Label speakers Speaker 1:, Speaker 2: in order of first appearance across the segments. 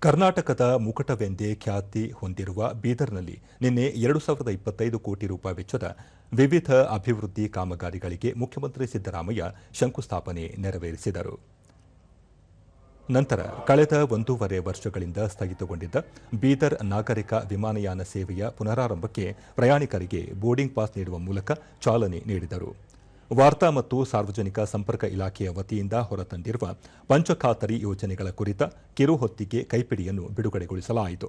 Speaker 1: ಕರ್ನಾಟಕದ ಮುಕಟವೆಂದೇ ಖ್ಯಾತಿ ಹೊಂದಿರುವ ಬೀದರ್ನಲ್ಲಿ ನಿನ್ನೆ 2025 ಕೋಟಿ ರೂಪಾಯಿ ವೆಚ್ಚದ ವಿವಿಧ ಅಭಿವೃದ್ಧಿ ಕಾಮಗಾರಿಗಳಿಗೆ ಮುಖ್ಯಮಂತ್ರಿ ಸಿದ್ದರಾಮಯ್ಯ ಶಂಕುಸ್ಥಾಪನೆ ನೆರವೇರಿಸಿದರು. ನಂತರ ಕಳೆದ 1.5 ವರ್ಷಗಳಿಂದ ಸ್ಥಗಿತಗೊಂಡಿದ್ದ ಬೀದರ್ ನಾಗರಿಕ ವಿಮಾನಯಾನ ಸೇವೆಯ ಪುನರಾರಂಭಕ್ಕೆ ಪ್ರಯಾಣಿಕರಿಗೆ ಬೋರ್ಡಿಂಗ್ ಪಾಸ್ ನೀಡುವ ಮೂಲಕ ಚಾಲನೆ ನೀಡಿದರು. ವಾರ್ತಾ ಮತ್ತು ಸಾರ್ವಜನಿಕ ಸಂಪರ್ಕ ಇಲಾಖೆಯ ವತಿಯಿಂದ ಹೊರತಂದಿರುವ ಪಂಚಖಾತರಿ ಯೋಜನೆಗಳ ಕುರಿತ ಕಿರುಹೊತ್ತಿಗೆ ಕೈಪಿಡಿಯನ್ನು ಬಿಡುಗಡೆಗೊಳಿಸಲಾಯಿತು.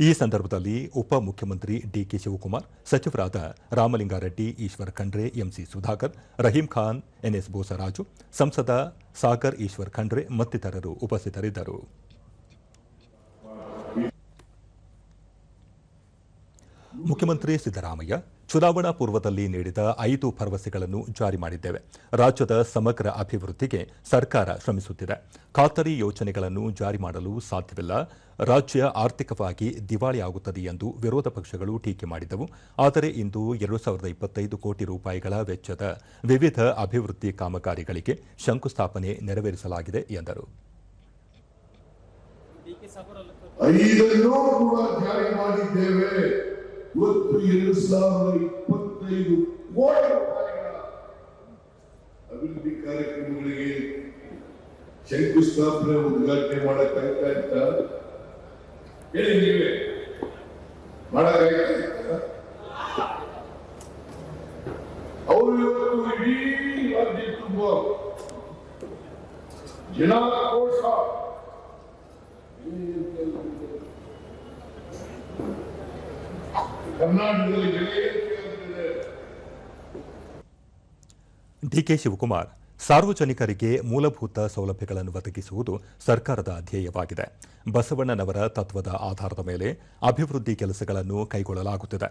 Speaker 1: ಈ ಸಂದರ್ಭದಲ್ಲಿ ಉಪಮುಖ್ಯಮಂತ್ರಿ ಡಿಕೆ ಶಿವಕುಮಾರ್, ಸಚಿವರಾದ ರಾಮಲಿಂಗಾರೆಡ್ಡಿ, ಈಶ್ವರ್ ಖಂಡ್ರೆ, ಎಂಸಿ ಸುಧಾಕರ್, ರಹೀಂ ಖಾನ್, ಎನ್ಎಸ್ ಬೋಸರಾಜು, ಸಂಸದ ಸಾಗರ್ ಈಶ್ವರ್ ಖಂಡ್ರೆ ಮತ್ತಿತರರು ಉಪಸ್ಥಿತರಿದ್ದರು. ಮುಖ್ಯಮಂತ್ರಿ ಸಿದ್ದರಾಮಯ್ಯ ಚುನಾವಣಾ ಪೂರ್ವದಲ್ಲಿ ನೀಡಿದ 5 ಭರವಸೆಗಳನ್ನು ಜಾರಿ ಮಾಡಿದ್ದೇವೆ. ರಾಜ್ಯದ ಸಮಗ್ರ ಅಭಿವೃದ್ಧಿಗೆ ಸರ್ಕಾರ ಶ್ರಮಿಸುತ್ತಿದೆ. ಖಾತರಿ ಯೋಜನೆಗಳನ್ನು ಜಾರಿ ಮಾಡಲು ಸಾಧ್ಯವಿಲ್ಲ. ರಾಜ್ಯ ಆರ್ಥಿಕವಾಗಿ ದಿವಾಳಿಯಾಗುತ್ತದೆ ಎಂದು ವಿರೋಧ ಪಕ್ಷಗಳು ಟೀಕೆ ಮಾಡಿದವು. ಆದರೆ ಇಂದು 2025 ಕೋಟಿ ರೂಪಾಯಿಗಳ ವೆಚ್ಚದ ವಿವಿಧ ಅಭಿವೃದ್ಧಿ ಕಾಮಗಾರಿಗಳಿಗೆ ಶಂಕುಸ್ಥಾಪನೆ ನೆರವೇರಿಸಲಾಗಿದೆ ಎಂದರು.
Speaker 2: ಇವತ್ತು 2025 ಕೋಟಿ ರೂಪಾಯಿಗಳ ಅಭಿವೃದ್ಧಿ ಕಾರ್ಯಕ್ರಮಗಳಿಗೆ ಶಂಕುಸ್ಥಾಪನೆ ಉದ್ಘಾಟನೆ ಮಾಡಕ್ಕಾಗ್ತಾ ಹೇಳಿ, ನೀವೇ ಮಾಡಕ್ಕಾಗ್ತಾ? ಅವರು ಇವತ್ತು ಇಡೀ ರಾಜ್ಯ ತುಂಬ ಜನಾಕ್ರೋಶ,
Speaker 1: ಡಿಕೆ ಶಿವಕುಮಾರ್, ಸಾರ್ವಜನಿಕರಿಗೆ ಮೂಲಭೂತ ಸೌಲಭ್ಯಗಳನ್ನು ಒದಗಿಸುವುದು ಸರ್ಕಾರದ ಧ್ಯೇಯವಾಗಿದೆ. ಬಸವಣ್ಣನವರ ತತ್ವದ ಆಧಾರದ ಮೇಲೆ ಅಭಿವೃದ್ಧಿ ಕೆಲಸಗಳನ್ನು ಕೈಗೊಳ್ಳಲಾಗುತ್ತಿದೆ.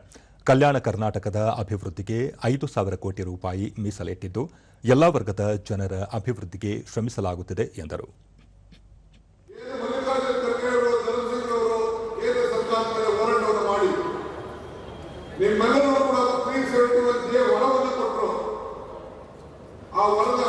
Speaker 1: ಕಲ್ಯಾಣ ಕರ್ನಾಟಕದ ಅಭಿವೃದ್ಧಿಗೆ 5,000 ಕೋಟಿ ರೂಪಾಯಿ ಮೀಸಲಿಟ್ಟಿದ್ದು ಎಲ್ಲಾ ವರ್ಗದ ಜನರ ಅಭಿವೃದ್ಧಿಗೆ ಶ್ರಮಿಸಲಾಗುತ್ತಿದೆ ಎಂದರು.
Speaker 2: ನಿಮ್ಮೆಲ್ಲರೂ ಕೂಡ 371 ಒಳವನ್ನು ಕೊಟ್ಟರು. ಆ ಒಳದ